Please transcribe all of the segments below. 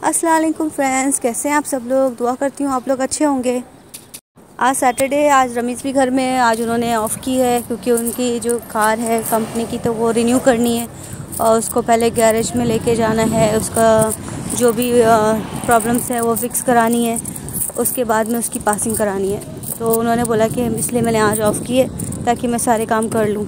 अस्सलाम वालेकुम फ्रेंड्स, कैसे हैं आप सब लोग। दुआ करती हूँ आप लोग अच्छे होंगे। आज सैटरडे है, आज रमीज़ भी घर में है। आज उन्होंने ऑफ़ की है क्योंकि उनकी जो कार है कंपनी की तो वो रिन्यू करनी है और उसको पहले गैरेज में लेके जाना है। उसका जो भी प्रॉब्लम्स है वो फ़िक्स करानी है, उसके बाद में उसकी पासिंग करानी है। तो उन्होंने बोला कि इसलिए मैंने आज ऑफ़ की है ताकि मैं सारे काम कर लूँ।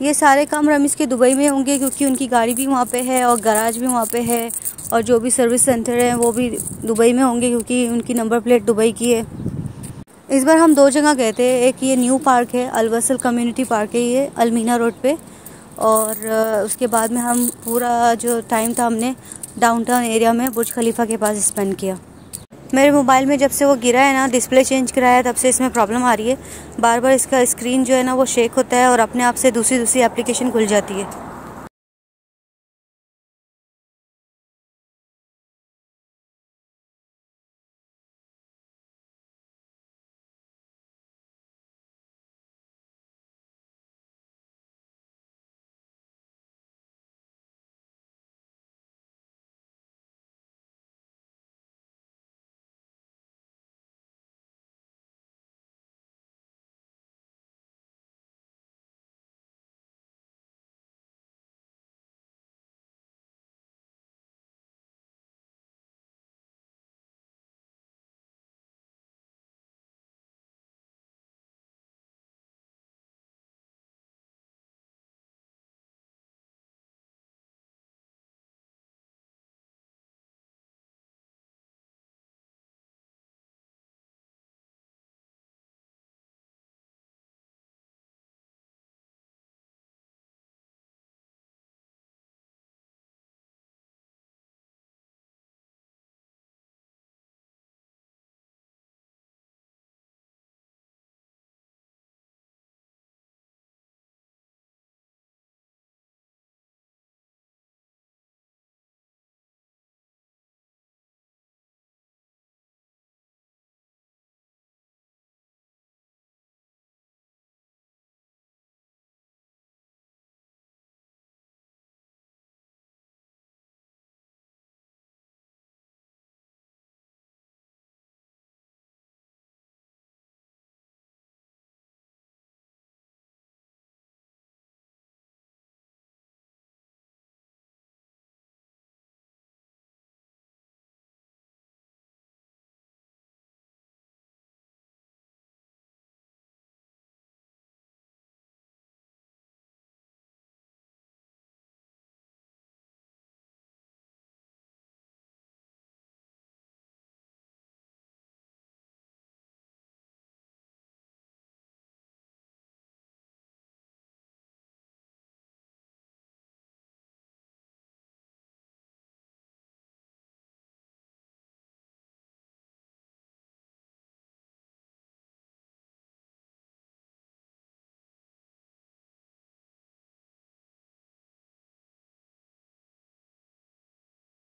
ये सारे काम रमीज़ के दुबई में होंगे क्योंकि उनकी गाड़ी भी वहाँ पे है और गराज भी वहाँ पे है और जो भी सर्विस सेंटर है वो भी दुबई में होंगे क्योंकि उनकी नंबर प्लेट दुबई की है। इस बार हम 2 जगह गए थे। एक ये न्यू पार्क है, अलवसल कम्युनिटी पार्क है, ये अलमीना रोड पे। और उसके बाद में हम पूरा जो टाइम था हमने डाउनटाउन एरिया में बुर्ज खलीफा के पास स्पेंड किया। मेरे मोबाइल में जब से वो गिरा है ना, डिस्प्ले चेंज कराया, तब से इसमें प्रॉब्लम आ रही है। बार बार इसका स्क्रीन जो है ना वो शेक होता है और अपने आप से दूसरी एप्लीकेशन खुल जाती है।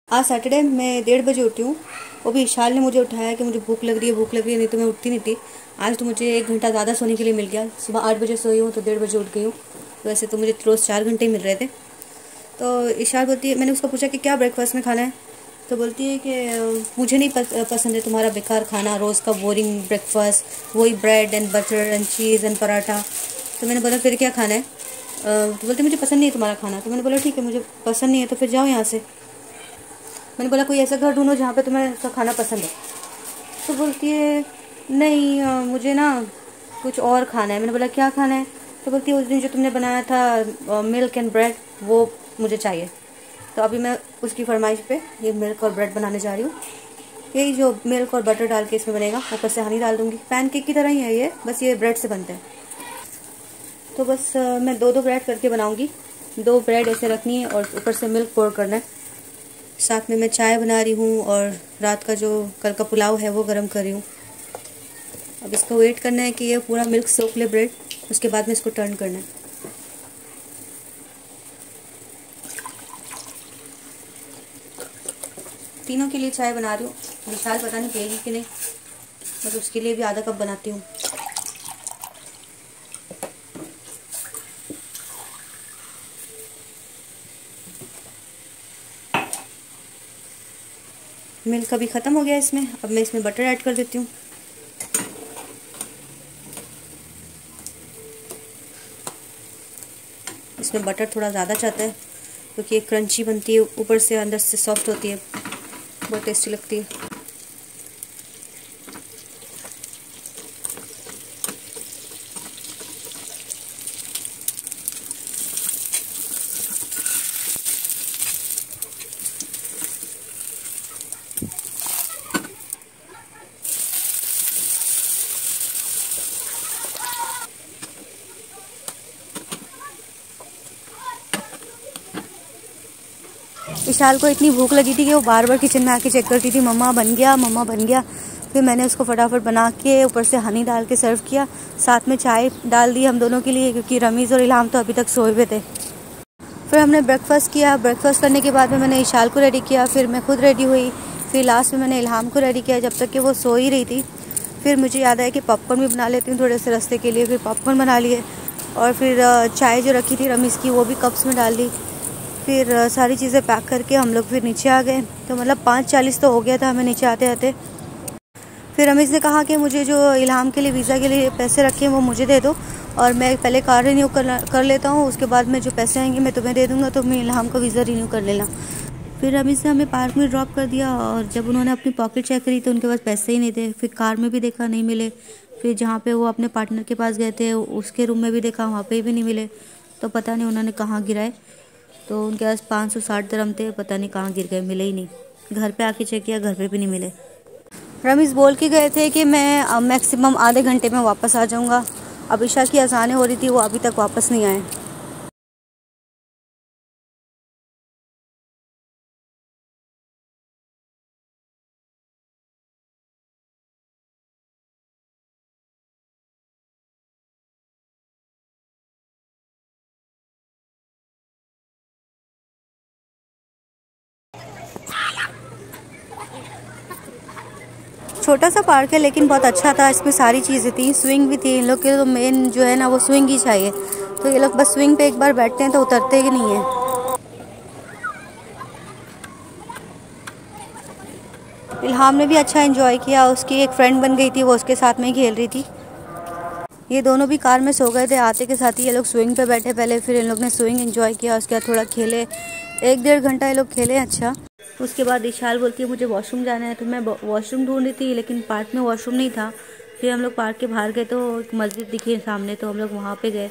आज सैटरडे मैं 1:30 बजे उठी हूँ। वो भी इशाल ने मुझे उठाया कि मुझे भूख लग रही है, भूख लग रही है, नहीं तो मैं उठती नहीं थी। आज तो मुझे 1 घंटा ज़्यादा सोने के लिए मिल गया। सुबह 8 बजे सोई हूँ तो 1:30 बजे उठ गई हूँ। वैसे तो मुझे रोज़ 4 घंटे ही मिल रहे थे। तो इशाल बोलती है, मैंने उसको पूछा कि क्या ब्रेकफास्ट में खाना है, तो बोलती है कि मुझे नहीं पसंद है तुम्हारा बेकार खाना, रोज़ का बोरिंग ब्रेकफास्ट, वही bread and butter and cheese and paratha. तो मैंने बोला फिर क्या खाना है। तो बोलती मुझे पसंद नहीं है तुम्हारा खाना। तो मैंने बोला ठीक है, मुझे पसंद नहीं है तो फिर जाओ यहाँ से। मैंने बोला कोई ऐसा घर ढूंढो जहाँ पे तुम्हें उसका खाना पसंद है। तो बोलती है नहीं, मुझे ना कुछ और खाना है। मैंने बोला क्या खाना है। तो बोलती है उस दिन जो तुमने बनाया था मिल्क एंड ब्रेड, वो मुझे चाहिए। तो अभी मैं उसकी फरमाइश पे ये मिल्क और ब्रेड बनाने जा रही हूँ। यही जो मिल्क और बटर डाल के इसमें बनेगा, ऊपर से हनी डाल दूँगी। पैनकेक की तरह ही है ये, बस ये ब्रेड से बनता है। तो बस मैं 2-2 ब्रेड करके बनाऊँगी। 2 ब्रेड ऐसे रखनी है और ऊपर से मिल्क पोर करना है। साथ में मैं चाय बना रही हूँ और रात का जो कल का पुलाव है वो गर्म कर रही हूँ। अब इसको वेट करना है कि ये पूरा मिल्क सोख ले ब्रेड, उसके बाद में इसको टर्न करना है। तीनों के लिए चाय बना रही हूँ। विशाल पता नहीं पिएगी कि नहीं, बस उसके लिए भी आधा कप बनाती हूँ। मिल्क अभी ख़त्म हो गया इसमें। अब मैं इसमें बटर ऐड कर देती हूँ। इसमें बटर थोड़ा ज़्यादा चाहता है क्योंकि ये क्रंची बनती है, ऊपर से अंदर से सॉफ्ट होती है, बहुत टेस्टी लगती है। विशाल को इतनी भूख लगी थी कि वो बार बार किचन में आके चेक करती थी, मम्मा बन गया, मम्मा बन गया। फिर मैंने उसको फटाफट बना के ऊपर से हनी डाल के सर्व किया, साथ में चाय डाल दी हम दोनों के लिए, क्योंकि रमीज़ और इल्हाम तो अभी तक सोए हुए थे। फिर हमने ब्रेकफास्ट किया। ब्रेकफास्ट करने के बाद में मैंने इशाल को रेडी किया, फिर मैं खुद रेडी हुई, फिर लास्ट में मैंने इल्हाम को रेडी किया जब तक कि वो सो ही रही थी। फिर मुझे याद आया कि पॉपकॉर्न भी बना लेती हूँ थोड़े से रास्ते के लिए। फिर पॉपकॉर्न बना लिए और फिर चाय जो रखी थी रमीज़ की वो भी कप्स में डाल दी। फिर सारी चीज़ें पैक करके हम लोग फिर नीचे आ गए। तो मतलब 5:40 तो हो गया था हमें नीचे आते आते। फिर रमीज़ ने कहा कि मुझे जो इल्हाम के लिए वीज़ा के लिए पैसे रखे हैं वो मुझे दे दो, और मैं पहले कार रिन्यू कर लेता हूँ, उसके बाद में जो पैसे आएंगे मैं तुम्हें दे दूँगा, तो मैं इल्हाम का वीज़ा रिन्यू कर लेना। फिर रमीज़ ने हमें पार्क में ड्रॉप कर दिया, और जब उन्होंने अपनी पॉकेट चेक करी तो उनके पास पैसे ही नहीं थे। फिर कार में भी देखा, नहीं मिले। फिर जहाँ पे वो अपने पार्टनर के पास गए थे उसके रूम में भी देखा, वहाँ पे भी नहीं मिले। तो पता नहीं उन्होंने कहाँ गिराए। तो उनके पास 560 दिरहम थे, पता नहीं कहाँ गिर गए, मिले ही नहीं। घर पे आके चेक किया, घर पे भी नहीं मिले। रमीज़ बोल के गए थे कि मैं मैक्सिमम आधे घंटे में वापस आ जाऊँगा। अब इशा की अज़ानें हो रही थी, वो अभी तक वापस नहीं आए। छोटा सा पार्क है लेकिन बहुत अच्छा था, इसमें सारी चीज़ें थी, स्विंग भी थी। इन लोग के तो मेन जो है ना वो स्विंग ही चाहिए, तो ये लोग बस स्विंग पे एक बार बैठते हैं तो उतरते ही नहीं है। इल्हाम ने भी अच्छा एंजॉय किया, उसकी एक फ्रेंड बन गई थी, वो उसके साथ में ही खेल रही थी। ये दोनों भी कार में सो गए थे, आते के साथ ही ये लोग स्विंग पे बैठे पहले, फिर इन लोग ने स्विंग एंजॉय किया, उसके बाद थोड़ा खेले, 1-1.5 घंटा ये लोग खेले। अच्छा, उसके बाद इशाल बोलती है मुझे वॉशरूम जाना है, तो मैं वॉशरूम ढूंढ रही थी लेकिन पार्क में वॉशरूम नहीं था। फिर हम लोग पार्क के बाहर गए तो एक मस्जिद दिखी सामने, तो हम लोग वहाँ पे गए।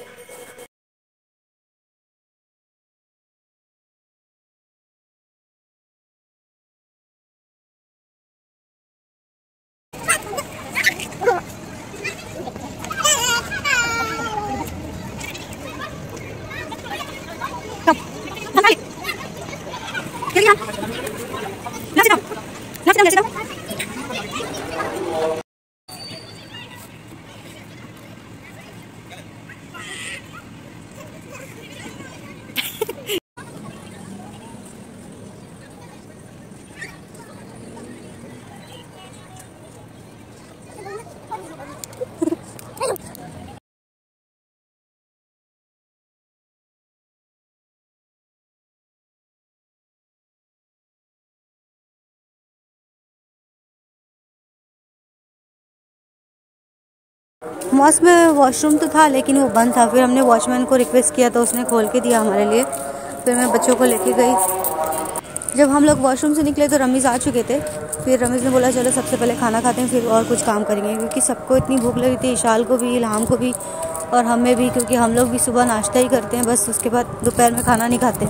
मॉस में वॉशरूम तो था लेकिन वो बंद था। फिर हमने वॉचमैन को रिक्वेस्ट किया तो उसने खोल के दिया हमारे लिए। फिर मैं बच्चों को लेके गई। जब हम लोग वॉशरूम से निकले तो रमीज़ आ चुके थे। फिर रमीज़ ने बोला चलो सबसे पहले खाना खाते हैं फिर और कुछ काम करेंगे, क्योंकि सबको इतनी भूख लगी थी, इशाल को भी, इल्हाम को भी और हमें भी, क्योंकि हम लोग भी सुबह नाश्ता ही करते हैं बस, उसके बाद दोपहर में खाना नहीं खाते।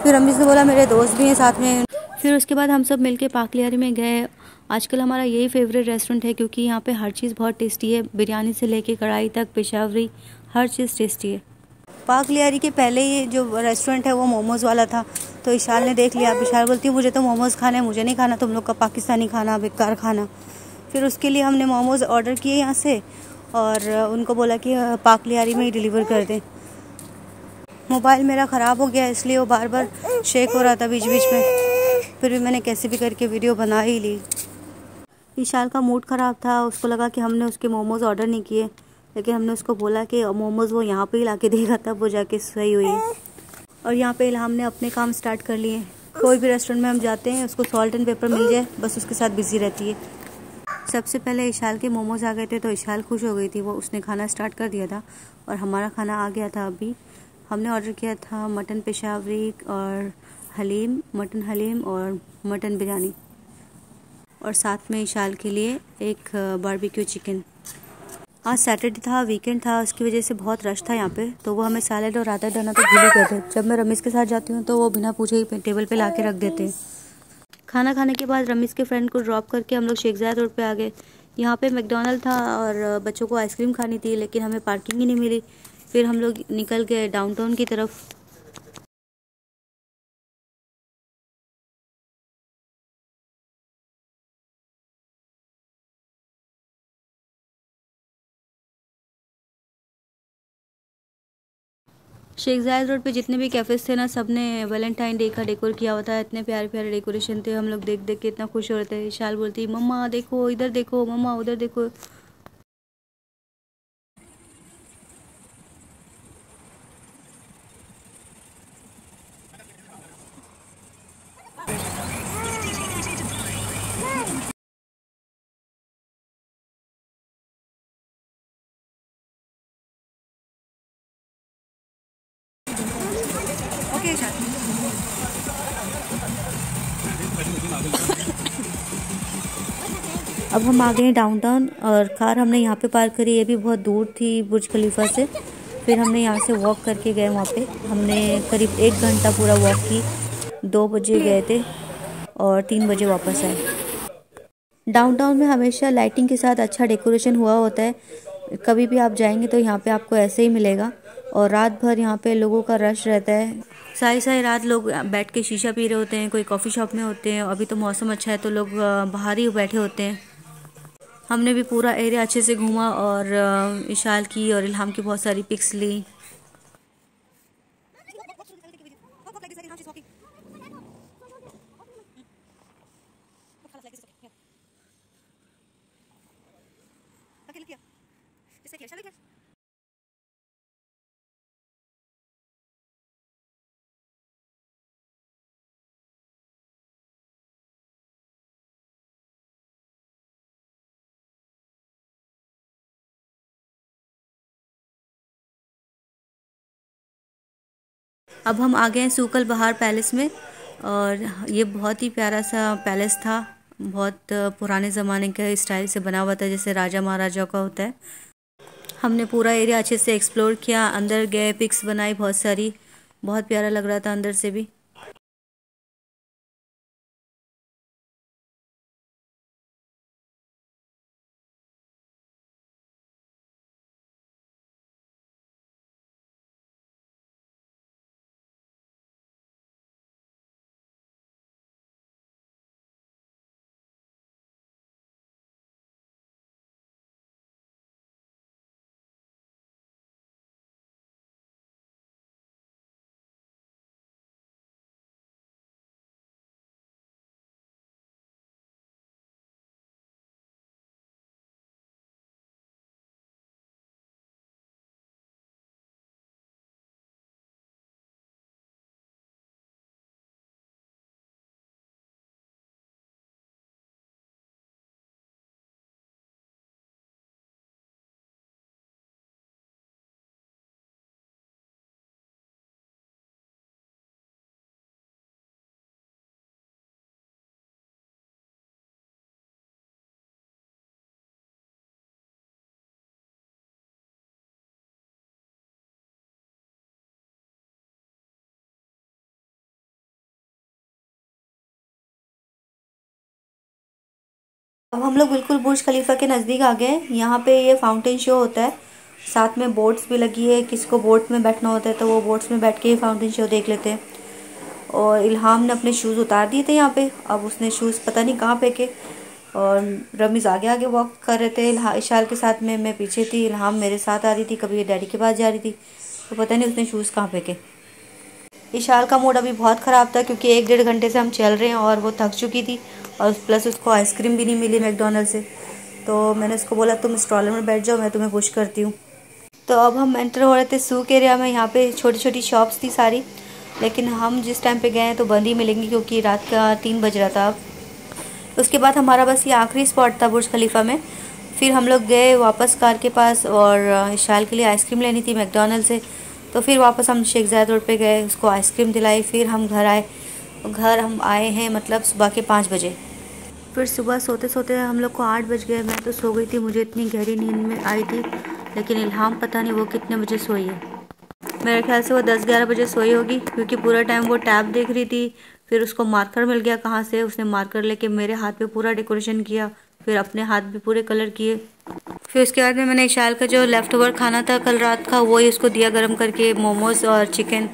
फिर रमीज़ ने बोला मेरे दोस्त भी हैं साथ में। फिर उसके बाद हम सब मिलके पाक लियारी में गए। आजकल हमारा यही फेवरेट रेस्टोरेंट है, क्योंकि यहाँ पे हर चीज़ बहुत टेस्टी है, बिरयानी से लेके कढ़ाई तक, पेशावरी, हर चीज़ टेस्टी है। पाक लियारी के पहले ये जो रेस्टोरेंट है वो मोमोज़ वाला था, तो इशाल ने देख लिया। इशाल बोलती है मुझे तो मोमोज़ खाने, मुझे नहीं खाना तुम लोग का पाकिस्तानी खाना, बेकार खाना। फिर उसके लिए हमने मोमोज़ ऑर्डर किए यहाँ से, और उनको बोला कि पाक लियारी में ही डिलीवर कर दें। मोबाइल मेरा ख़राब हो गया इसलिए वो बार बार शेक हो रहा था बीच बीच में, फिर भी मैंने कैसे भी करके वीडियो बना ही ली। इशाल का मूड ख़राब था, उसको लगा कि हमने उसके मोमोज़ ऑर्डर नहीं किए, लेकिन हमने उसको बोला कि मोमोज़ वो यहाँ पे ही ला के देगा, तब वो जाके सही हुई। और यहाँ पे इल्हाम ने अपने काम स्टार्ट कर लिए, कोई भी रेस्टोरेंट में हम जाते हैं, उसको सॉल्ट एंड पेपर मिल जाए बस उसके साथ बिजी रहती है। सबसे पहले इशाल के मोमोज आ गए थे तो इशाल खुश हो गई थी, वो उसने खाना स्टार्ट कर दिया था और हमारा खाना आ गया था। अभी हमने ऑर्डर किया था मटन पेशावरी और हलीम, मटन हलीम और मटन बिरयानी, और साथ में इशाल के लिए एक बारबेक्यू चिकन। आज सैटरडे था, वीकेंड था, उसकी वजह से बहुत रश था यहाँ पे, तो वो हमें सैलेड और रायता डालना तो भूल ही गए थे। जब मैं रमीज़ के साथ जाती हूँ तो वो बिना पूछे ही टेबल पे ला के रख देते हैं। खाना खाने के बाद रमीज़ के फ्रेंड को ड्रॉप करके हम लोग शेख ज़ायद रोड पे आ गए। यहाँ पे मैकडॉनल्ड था और बच्चों को आइसक्रीम खानी थी, लेकिन हमें पार्किंग ही नहीं मिली। फिर हम लोग निकल गए डाउनटाउन की तरफ। शेख ज़ायद रोड पे जितने भी कैफ़ेज़ थे ना, सब ने वैलेंटाइन डे का डेकोर किया हुआ था। इतने प्यारे प्यारे डेकोरेशन थे, हम लोग देख देख के इतना खुश हो रहे थे। विशाल बोलती मम्मा देखो इधर देखो, मम्मा उधर देखो। ओके अब हम आ गए हैं डाउनटाउन और कार हमने यहाँ पे पार्क करी। ये भी बहुत दूर थी बुर्ज खलीफा से। फिर हमने यहाँ से वॉक करके गए वहाँ पे। हमने करीब 1 घंटा पूरा वॉक की। 2 बजे गए थे और 3 बजे वापस आए। डाउनटाउन में हमेशा लाइटिंग के साथ अच्छा डेकोरेशन हुआ होता है। कभी भी आप जाएंगे तो यहाँ पे आपको ऐसे ही मिलेगा। और रात भर यहाँ पे लोगों का रश रहता है। सारी सारी रात लोग बैठ के शीशा पी रहे होते हैं, कोई कॉफ़ी शॉप में होते हैं। अभी तो मौसम अच्छा है तो लोग बाहर ही बैठे होते हैं। हमने भी पूरा एरिया अच्छे से घूमा और इशाल की और इल्हाम की बहुत सारी पिक्स ली। अब हम आ गए हैं सूकल बहार पैलेस में और ये बहुत ही प्यारा सा पैलेस था। बहुत पुराने ज़माने के स्टाइल से बना हुआ था, जैसे राजा महाराजा का होता है। हमने पूरा एरिया अच्छे से एक्सप्लोर किया, अंदर गए, पिक्स बनाई बहुत सारी। बहुत प्यारा लग रहा था अंदर से भी। अब हम लोग बिल्कुल बुर्ज खलीफा के नज़दीक आ गए। यहाँ पे ये फाउंटेन शो होता है, साथ में बोट्स भी लगी है। किसको बोट में बैठना होता है तो वो बोट्स में बैठ के फाउंटेन शो देख लेते हैं। और इल्हाम ने अपने शूज़ उतार दिए थे यहाँ पे। अब उसने शूज़ पता नहीं कहाँ फेंके। और रमीज़ आगे आगे वॉक कर रहे थे इशाल के साथ में, मैं पीछे थी, इल्हाम मेरे साथ आ रही थी, कभी ये डैडी के पास जा रही थी, तो पता नहीं उसने शूज़ कहाँ फेंके। इशाल का मूड अभी बहुत ख़राब था क्योंकि 1-1.5 घंटे से हम चल रहे हैं और वो थक चुकी थी और प्लस उसको आइसक्रीम भी नहीं मिली मैकडॉनल्ड से। तो मैंने उसको बोला तुम स्ट्रॉलर में बैठ जाओ, मैं तुम्हें पुश करती हूँ। तो अब हम एंटर हो रहे थे सूक एरिया में। यहाँ पे छोटी छोटी शॉप्स थी सारी लेकिन हम जिस टाइम पे गए तो बंद ही मिलेंगी क्योंकि रात का 3 बज रहा था। उसके बाद हमारा बस ये आखिरी स्पॉट था बुर्ज खलीफा में। फिर हम लोग गए वापस कार के पास और इशाल के लिए आइसक्रीम लेनी थी मैकडॉनल्ड से। तो फिर वापस हम शेख ज़ायद रोड पे गए, उसको आइसक्रीम दिलाई, फिर हम घर आए। घर हम आए हैं मतलब सुबह के 5 बजे। फिर सुबह सोते सोते हम लोग को 8 बज गए। मैं तो सो गई थी, मुझे इतनी गहरी नींद में आई थी। लेकिन इल्हाम पता नहीं वो कितने बजे सोई है। मेरे ख्याल से वो 10-11 बजे सोई होगी क्योंकि पूरा टाइम वो टैब देख रही थी। फिर उसको मार्कर मिल गया कहाँ से, उसने मार्कर लेके मेरे हाथ पे पूरा डेकोरेशन किया, फिर अपने हाथ भी पूरे कलर किए। फिर उसके बाद में मैंने इशाल का जो लेफ़्ट ओवर खाना था कल रात का वही उसको दिया गरम करके, मोमोज़ और चिकन।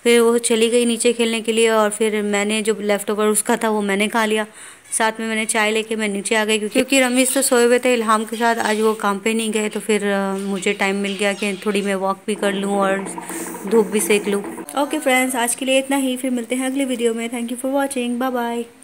फिर वो चली गई नीचे खेलने के लिए और फिर मैंने जो लेफ़्ट ओवर उसका था वो मैंने खा लिया। साथ में मैंने चाय लेके मैं नीचे आ गई क्योंकि रमीज़ तो सोए हुए थे इल्हाम के साथ, आज वो काम पे नहीं गए। तो फिर मुझे टाइम मिल गया कि थोड़ी मैं वॉक भी कर लूँ और धूप भी सेक लूँ। ओके फ्रेंड्स, आज के लिए इतना ही। फिर मिलते हैं अगले वीडियो में। Thank you for watching. Bye bye.